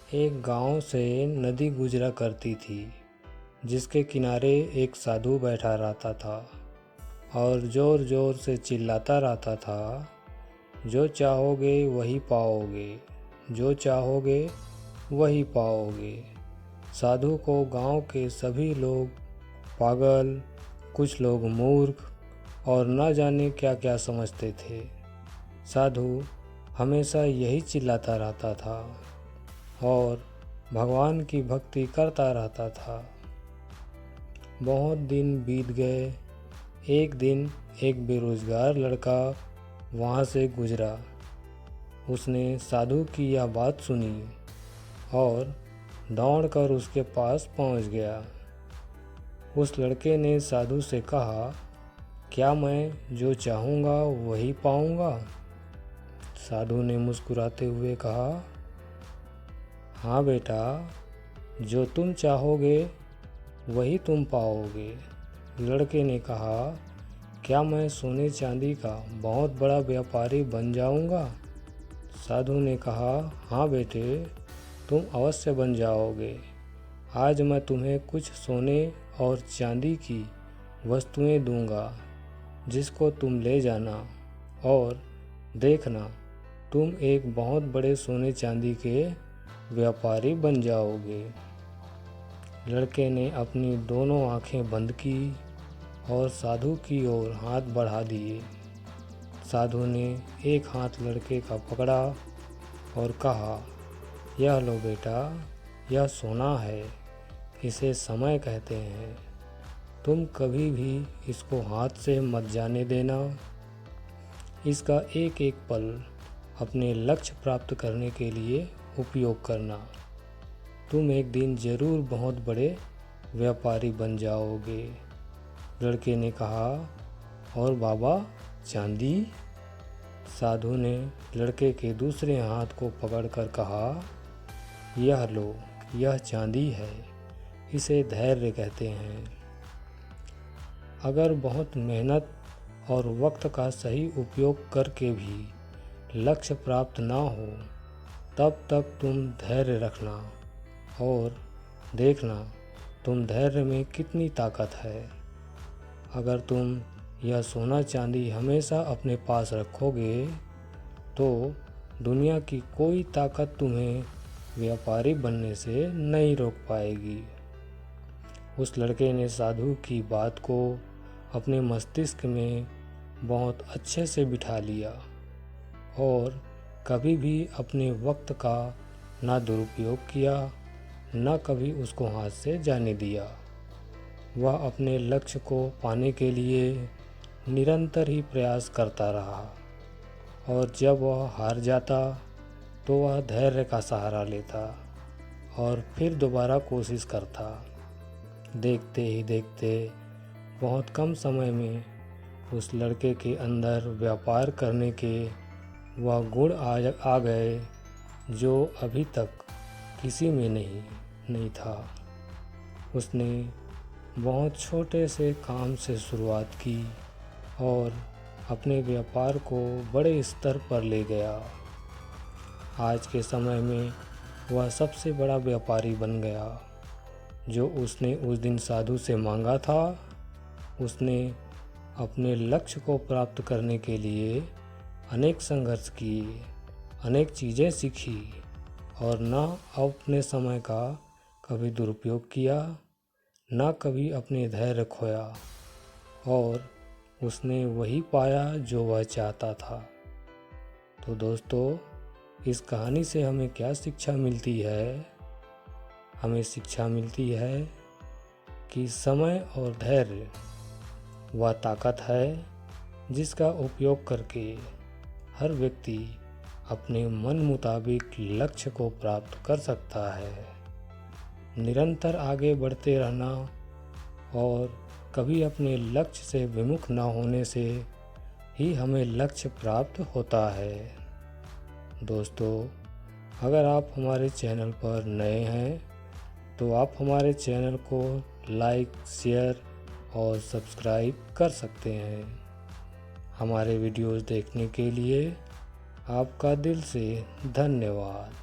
एक गांव से नदी गुजरा करती थी, जिसके किनारे एक साधु बैठा रहता था और ज़ोर ज़ोर से चिल्लाता रहता था, जो चाहोगे वही पाओगे, जो चाहोगे वही पाओगे। साधु को गांव के सभी लोग पागल, कुछ लोग मूर्ख और न जाने क्या क्या समझते थे। साधु हमेशा यही चिल्लाता रहता था और भगवान की भक्ति करता रहता था। बहुत दिन बीत गए। एक दिन एक बेरोजगार लड़का वहाँ से गुजरा। उसने साधु की यह बात सुनी और दौड़कर उसके पास पहुँच गया। उस लड़के ने साधु से कहा, क्या मैं जो चाहूँगा वही पाऊँगा? साधु ने मुस्कुराते हुए कहा, हाँ बेटा, जो तुम चाहोगे वही तुम पाओगे। लड़के ने कहा, क्या मैं सोने चांदी का बहुत बड़ा व्यापारी बन जाऊंगा? साधु ने कहा, हाँ बेटे, तुम अवश्य बन जाओगे। आज मैं तुम्हें कुछ सोने और चांदी की वस्तुएं दूंगा, जिसको तुम ले जाना और देखना, तुम एक बहुत बड़े सोने चांदी के व्यापारी बन जाओगे। लड़के ने अपनी दोनों आंखें बंद की और साधु की ओर हाथ बढ़ा दिए। साधु ने एक हाथ लड़के का पकड़ा और कहा, यह लो बेटा, यह सोना है, इसे समय कहते हैं। तुम कभी भी इसको हाथ से मत जाने देना। इसका एक एक पल अपने लक्ष्य प्राप्त करने के लिए उपयोग करना। तुम एक दिन जरूर बहुत बड़े व्यापारी बन जाओगे। लड़के ने कहा, और बाबा चांदी? साधु ने लड़के के दूसरे हाथ को पकड़कर कहा, यह लो, यह चांदी है, इसे धैर्य कहते हैं। अगर बहुत मेहनत और वक्त का सही उपयोग करके भी लक्ष्य प्राप्त ना हो, तब तक तुम धैर्य रखना और देखना तुम धैर्य में कितनी ताकत है। अगर तुम यह सोना चांदी हमेशा अपने पास रखोगे तो दुनिया की कोई ताकत तुम्हें व्यापारी बनने से नहीं रोक पाएगी। उस लड़के ने साधु की बात को अपने मस्तिष्क में बहुत अच्छे से बिठा लिया और कभी भी अपने वक्त का ना दुरुपयोग किया, ना कभी उसको हाथ से जाने दिया। वह अपने लक्ष्य को पाने के लिए निरंतर ही प्रयास करता रहा और जब वह हार जाता तो वह धैर्य का सहारा लेता और फिर दोबारा कोशिश करता। देखते ही देखते बहुत कम समय में उस लड़के के अंदर व्यापार करने के वह गुण आ गए जो अभी तक किसी में नहीं था। उसने बहुत छोटे से काम से शुरुआत की और अपने व्यापार को बड़े स्तर पर ले गया। आज के समय में वह सबसे बड़ा व्यापारी बन गया। जो उसने उस दिन साधु से मांगा था, उसने अपने लक्ष्य को प्राप्त करने के लिए अनेक संघर्ष किए, अनेक चीज़ें सीखी और ना अपने समय का कभी दुरुपयोग किया, ना कभी अपने धैर्य खोया और उसने वही पाया जो वह चाहता था। तो दोस्तों, इस कहानी से हमें क्या शिक्षा मिलती है? हमें शिक्षा मिलती है कि समय और धैर्य वह ताकत है जिसका उपयोग करके हर व्यक्ति अपने मन मुताबिक लक्ष्य को प्राप्त कर सकता है। निरंतर आगे बढ़ते रहना और कभी अपने लक्ष्य से विमुख न होने से ही हमें लक्ष्य प्राप्त होता है। दोस्तों, अगर आप हमारे चैनल पर नए हैं तो आप हमारे चैनल को लाइक, शेयर और सब्सक्राइब कर सकते हैं। हमारे वीडियोस देखने के लिए आपका दिल से धन्यवाद।